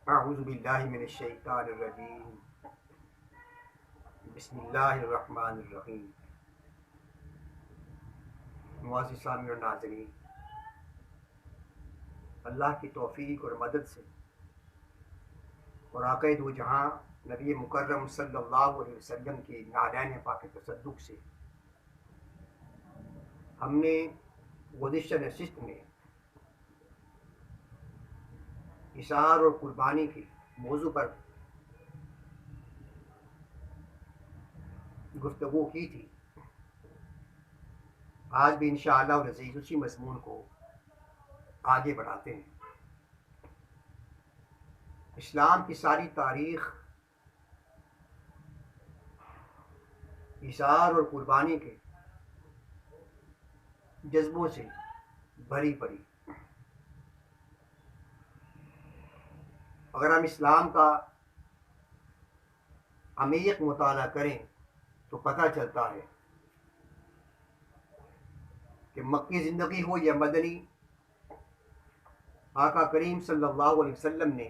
اعوذ باللہ من الشیطان الرجیم، بسم اللہ الرحمن الرحیم۔ معزز سامعین اور ناظرین، اللہ کی توفیق اور مدد سے اور آقا دو جہاں نبی مکرم صلی اللہ علیہ وسلم کی نالین پاک تصدق سے ہم نے گزشتہ نشست میں اثار اور قربانی کے موضوع پر گفتگو کی تھی۔ آج بھی انشاءاللہ العزیز اسی مضمون کو آگے بڑھاتے ہیں۔ اسلام کی ساری تاریخ اثار اور قربانی کے جذبوں سے بھری پڑی۔ اگر ہم اسلام کا عمیق مطالعہ کریں تو پتہ چلتا ہے کہ مکی زندگی ہو یا مدنی، آقا کریم صلی اللہ علیہ وسلم نے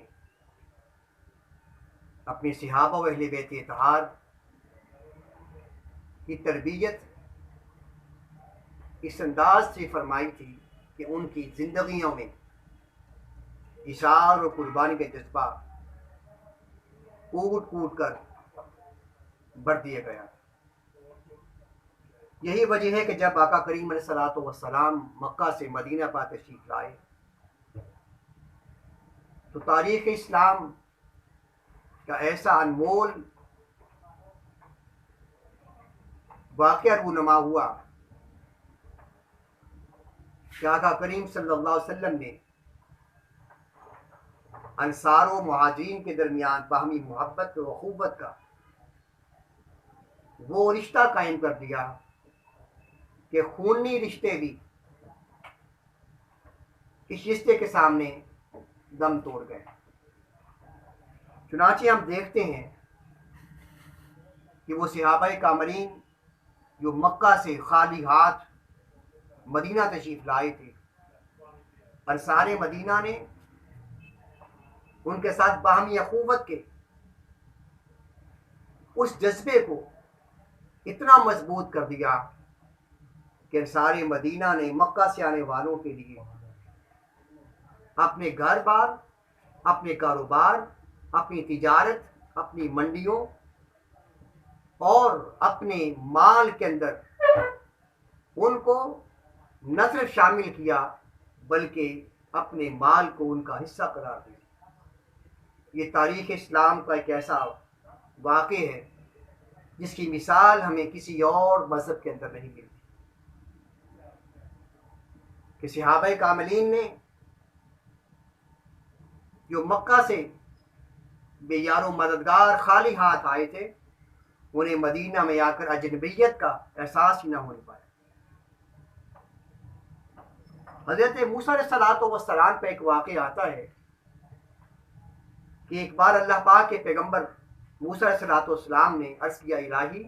اپنے صحابہ و اہل بیت اطہار کی تربیت اس انداز سے فرمائی تھی کہ ان کی زندگیوں میں اثار اور قربانی کا جذبہ کوٹ کوٹ کر بڑھ دیا گیا۔ یہی وجہ ہے کہ جب آقا کریم علیہ الصلوۃ والسلام مکہ سے مدینہ پاک تشریف لائے تو تاریخ اسلام کا ایسا انمول واقعہ رونما ہوا کہ آقا کریم صلی اللہ علیہ وسلم نے انصار و مہاجرین کے درمیان باہمی محبت و اخوت کا وہ رشتہ قائم کر دیا کہ خونی رشتے بھی اس رشتے کے سامنے دم توڑ گئے۔ چنانچہ ہم دیکھتے ہیں کہ وہ صحابہ کاملین جو مکہ سے خالی ہاتھ مدینہ تشریف لائے تھے، انصار مدینہ نے ان کے ساتھ باہمی اخوت کے اس جذبے کو اتنا مضبوط کر دیا کہ انصار مدینہ نے مکہ سے آنے والوں کے لیے اپنے گھر بار، اپنے کاروبار، اپنی تجارت، اپنی منڈیوں اور اپنے مال کے اندر ان کو نہ صرف شامل کیا بلکہ اپنے مال کو ان کا حصہ قرار دیا۔ یہ تاریخ اسلام کا ایک ایسا واقعہ ہے جس کی مثال ہمیں کسی اور مذہب کے اندر نہیں ملتی کہ صحابہ کاملین نے جو مکہ سے بے یار و مددگار خالی ہاتھ آئے تھے، انہیں مدینہ میں آ کر اجنبیت کا احساس ہی نہ ہونے پایا۔ حضرت موسیٰ علیہ السلام پہ ایک واقعہ آتا ہے کہ ایک بار اللہ پاک کے پیغمبر موسیٰ علیہ السلام نے عرض کیا، الہی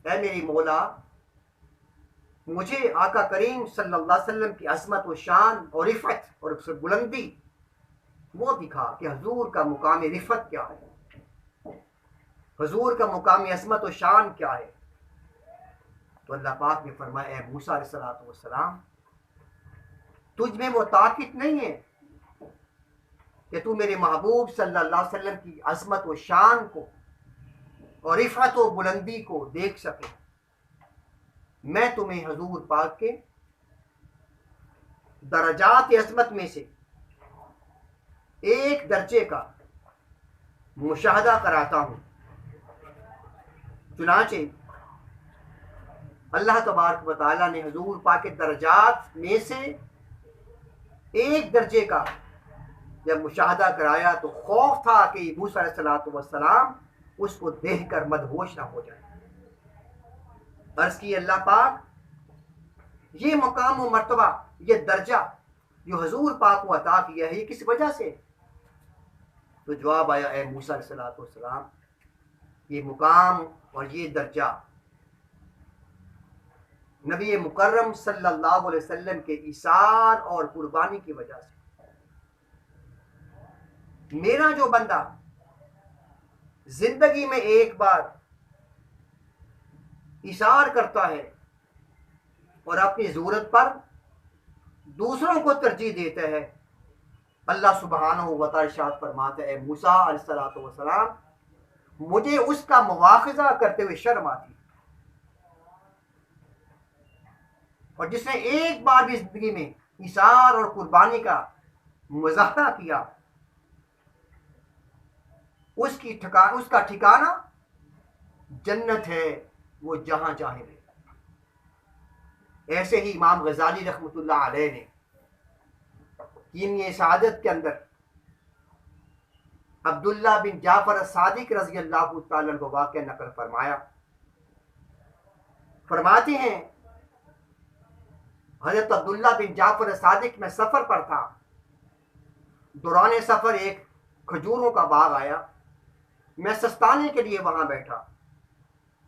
اے میری مولا، مجھے آقا کریم صلی اللہ علیہ وسلم کی عظمت و شان اور رفعت اور بلندی وہ دکھا کہ حضور کا مقام رفعت کیا ہے، حضور کا مقام عظمت و شان کیا ہے۔ تو اللہ پاک نے فرمایا، اے موسیٰ علیہ السلام، تجھ میں وہ طاقت نہیں ہے کہ تو میرے محبوب صلی اللہ علیہ وسلم کی عظمت و شان کو اور رفعت و بلندی کو دیکھ سکے۔ میں تمہیں حضور پاک کے درجات عظمت میں سے ایک درجے کا مشاہدہ کراتا ہوں۔ چنانچہ اللہ تبارک و تعالیٰ نے حضور پاک کے درجات میں سے ایک درجے کا جب مشاہدہ کرایا تو خوف تھا کہ موسیٰ علیہ السلام اس کو دیکھ کر مدہوش نہ ہو جائے۔ عرض کی، اللہ پاک یہ مقام و مرتبہ، یہ درجہ جو حضور پاک کو عطا کیا ہے، یہ کس وجہ سے؟ تو جواب آیا، اے موسیٰ علیہ السلام، یہ مقام اور یہ درجہ نبی مکرم صلی اللہ علیہ وسلم کے ایثار اور قربانی کی وجہ سے۔ میرا جو بندہ زندگی میں ایک بار اشار کرتا ہے اور اپنی ضرورت پر دوسروں کو ترجیح دیتا ہے، اللہ سبحانہ و تعالی ارشاد فرماتا ہے، موسیٰ علیہ السلام مجھے اس کا مواخذہ کرتے ہوئے شرم آتی، اور جس نے ایک بار بھی زندگی میں ایثار اور قربانی کا مظاہرہ کیا اس کا ٹھکانہ جنت ہے، وہ جہاں چاہے رہے۔ ایسے ہی امام غزالی رحمۃ اللہ علیہ نے کیمیا سعادت کے اندر عبداللہ بن جعفر الصادق رضی اللہ تعالیٰ عنہ واقعہ نقل فرمایا، فرماتے ہیں حضرت عبداللہ بن جعفر الصادق میں سفر پر تھا، دوران سفر ایک کھجوروں کا باغ آیا، میں سستانے کے لیے وہاں بیٹھا،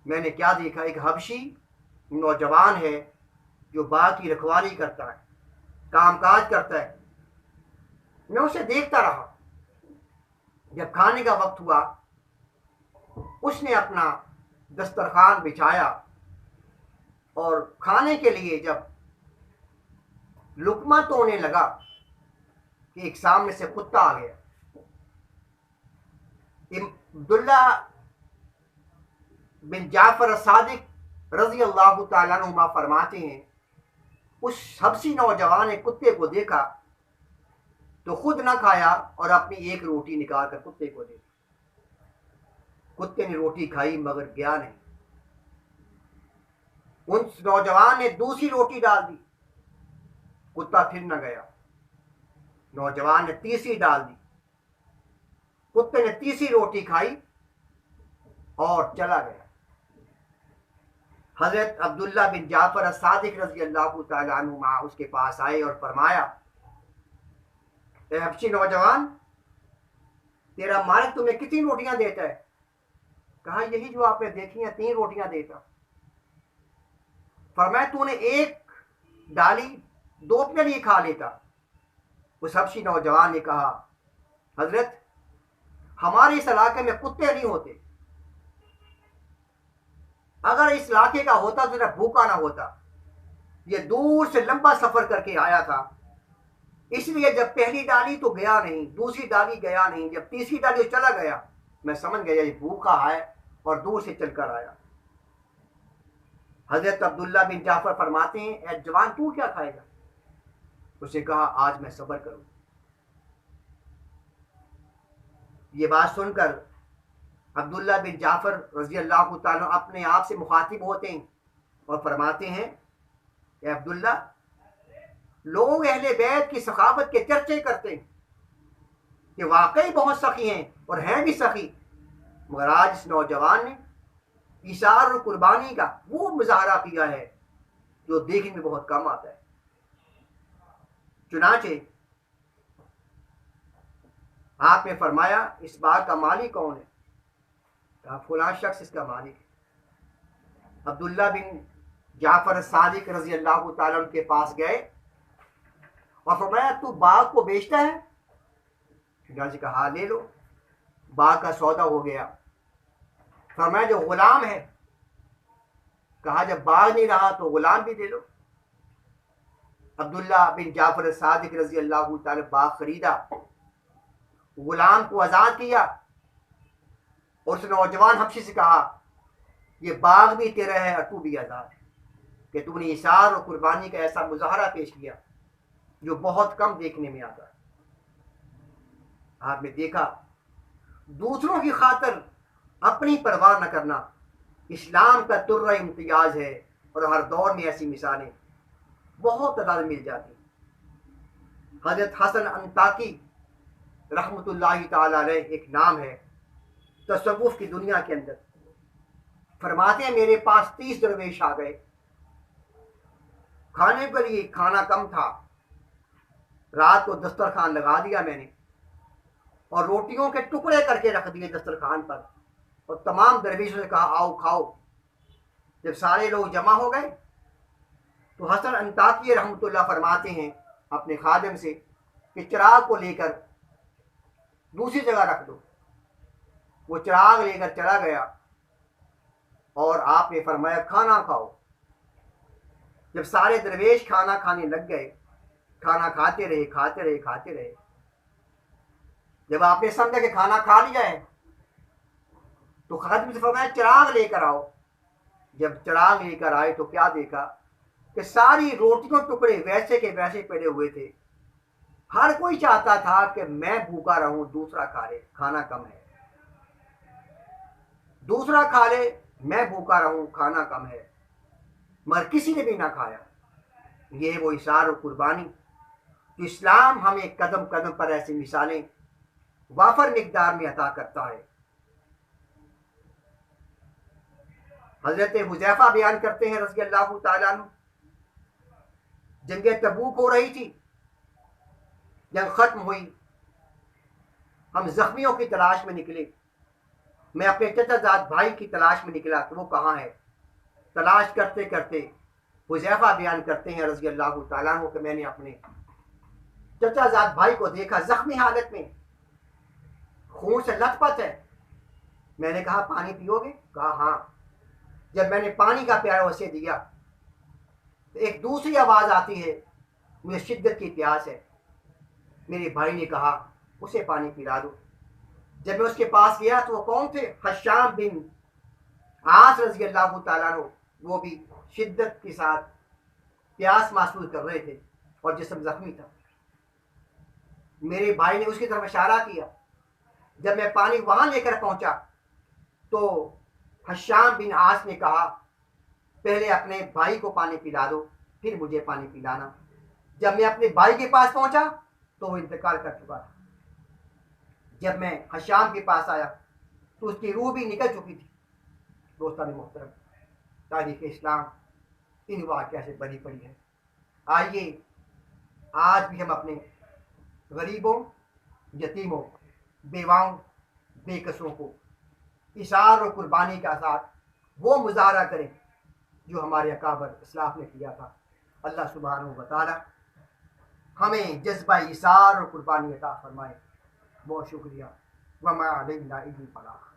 میں نے کیا دیکھا، ایک حبشی نوجوان ہے جو باغ کی رکھوالی کرتا ہے، کام کاج کرتا ہے، میں اسے دیکھتا رہا، جب کھانے کا وقت ہوا اس نے اپنا دسترخوان بچھایا اور کھانے کے لیے جب لقمہ توڑنے لگا کہ ایک سامنے سے کتا آ گیا۔ عبداللہ بن جعفر الصادق رضی اللہ تعالیٰ عنہ فرماتے ہیں اس حبشی نوجوان نے کتے کو دیکھا تو خود نہ کھایا اور اپنی ایک روٹی نکال کر کتے کو دے دی، کتے نے روٹی کھائی مگر گیا نہیں، اس نوجوان نے دوسری روٹی ڈال دی، کتا پھر نہ گیا، نوجوان نے تیسری ڈال دی، کتے نے تیسری روٹی کھائی اور چلا گیا۔ حضرت عبداللہ بن جعفر الصادق رضی اللہ تعالیٰ عنہ اس کے پاس آئے اور فرمایا، اے حبشی نوجوان، تیرا مالک تمہیں کتنی روٹیاں دیتا ہے؟ کہا یہی جو آپ نے دیکھی ہیں، 3 روٹیاں دیتا۔ فرمایا تو نے ایک ڈالی، 2 اپنے لیے کھا لیتا۔ اس حبشی نوجوان نے کہا، حضرت ہمارے اس علاقے میں کتے نہیں ہوتے، اگر اس علاقے کا ہوتا تو بھوکا نہ ہوتا، یہ دور سے لمبا سفر کر کے آیا تھا، اس لیے جب پہلی ڈالی تو گیا نہیں، دوسری ڈالی گیا نہیں، جب تیسری ڈالی تو چلا گیا، میں سمجھ گیا یہ بھوکا ہے اور دور سے چل کر آیا۔ حضرت عبداللہ بن جعفر فرماتے ہیں، اے جوان تو کیا کھائے گا؟ اسے کہا آج میں صبر کروں۔ یہ بات سن کر عبداللہ بن جعفر رضی اللہ تعالیٰ اپنے آپ سے مخاطب ہوتے ہیں اور فرماتے ہیں، اے عبداللہ، لوگ اہل بیت کی سخاوت کے چرچے کرتے ہیں کہ واقعی بہت سخی ہیں اور ہیں بھی سخی، مگر آج اس نوجوان نے ایثار اور قربانی کا وہ مظاہرہ کیا ہے جو دیکھنے میں بہت کم آتا ہے۔ چنانچہ آپ نے فرمایا اس باغ کا مالک کون ہے؟ کہا فلاں شخص اس کا مالک ہے۔ عبداللہ بن جعفر الصادق رضی اللہ تعالیٰ عنہ کے پاس گئے اور فرمایا تو باغ کو بیچتا ہے؟ چنانچہ کہا ہاں لے لو۔ باغ کا سودا ہو گیا۔ فرمایا جو غلام ہے؟ کہا جب باغ نہیں رہا تو غلام بھی دے لو۔ عبداللہ بن جعفر الصادق رضی اللہ تعالیٰ باغ خریدا، غلام کو آزاد کیا اور اس نوجوان حبشی سے کہا یہ باغ بھی تیرا ہے اور تو بھی آزاد ہے، کہ تو نے ایثار اور قربانی کا ایسا مظاہرہ پیش کیا جو بہت کم دیکھنے میں آتا ہے۔ آپ نے دیکھا دوسروں کی خاطر اپنی پرواہ نہ کرنا اسلام کا ترہ امتیاز ہے، اور ہر دور میں ایسی مثالیں بہت تعداد مل جاتی ہیں۔ حضرت حسن انطاکی رحمۃ اللہ تعالی علیہ ایک نام ہے تصوف کی دنیا کے اندر، فرماتے ہیں میرے پاس 30 درویش آ گئے، کھانے کے لیے کھانا کم تھا، رات کو دسترخوان لگا دیا میں نے اور روٹیوں کے ٹکڑے کر کے رکھ دیے دسترخوان پر، اور تمام درویشوں سے کہا آؤ کھاؤ۔ جب سارے لوگ جمع ہو گئے تو حسن انطاکی رحمۃ اللہ فرماتے ہیں اپنے خادم سے کہ چراغ کو لے کر دوسری جگہ رکھ دو. وہ چراغ لے کر چلا گیا اور آپ نے فرمایا کھانا کھاؤ. جب سارے درویش کھانا کھانے لگ گئے, کھانا کھاتے رہے کھاتے رہے کھاتے رہے. جب آپ نے سمجھا کہ کھانا کھا لیا ہے تو خادم سے فرمایا چراغ لے کر آؤ. جب چراغ لے کر آئے تو کیا دیکھا کہ ساری روٹیوں ٹکڑے ویسے کے ویسے پڑے ہوئے تھے. ہر کوئی چاہتا تھا کہ میں بھوکا رہوں, دوسرا کھا لے, کھانا کم ہے. دوسرا کھا لے, میں بھوکا رہوں, کھانا کم ہے. مگر کسی نے بھی نہ کھایا. یہ وہ اثار و قربانی. تو اسلام ہمیں قدم قدم پر ایسی مثالیں وافر مقدار میں عطا کرتا ہے. حضرت حذیفہ بیان کرتے ہیں رضی اللہ تعالیٰ عنہ, جنگ تبوک ہو رہی تھی, جنگ ختم ہوئی, ہم زخمیوں کی تلاش میں نکلے. میں اپنے چچا زاد بھائی کی تلاش میں نکلا کہ وہ کہاں ہے. تلاش کرتے کرتے حذیفہ بیان کرتے ہیں رضی اللہ تعالیٰ عنہ کہ میں نے اپنے چچا زاد بھائی کو دیکھا زخمی حالت میں, خون سے لت پت ہے. میں نے کہا پانی پیو گے؟ کہا ہاں. جب میں نے پانی کا پیالہ اسے دیا تو ایک دوسری آواز آتی ہے, مجھے شدت کی پیاس ہے. میرے بھائی نے کہا اسے پانی پلا دو. جب میں اس کے پاس گیا تو وہ کون تھے؟ حشام بن عاص رضی اللہ تعالیٰ عنہ. وہ بھی شدت کے ساتھ پیاس محسوس کر رہے تھے اور جسم زخمی تھا. میرے بھائی نے اس کی طرف اشارہ کیا. جب میں پانی وہاں لے کر پہنچا تو حشام بن عاص نے کہا پہلے اپنے بھائی کو پانی پلا دو پھر مجھے پانی پلانا. جب میں اپنے بھائی کے پاس پہنچا تو وہ انتقال کر چکا تھا. جب میں حشام کے پاس آیا تو اس کی روح بھی نکل چکی تھی. دوستان محترم, تاریخ اسلام ان واقعہ سے بری پڑی ہے. آئیے آج بھی ہم اپنے غریبوں, یتیموں, بیواؤں, بے کسوں کو اثار و قربانی کا ساتھ وہ مظاہرہ کریں جو ہمارے اکابر اسلاف نے کیا تھا. اللہ سبحانہ و تعالی ہمیں جذبہ اثار و قربانی عطا فرمائے. بہت شکریہ. وما علینا الا البلاغ.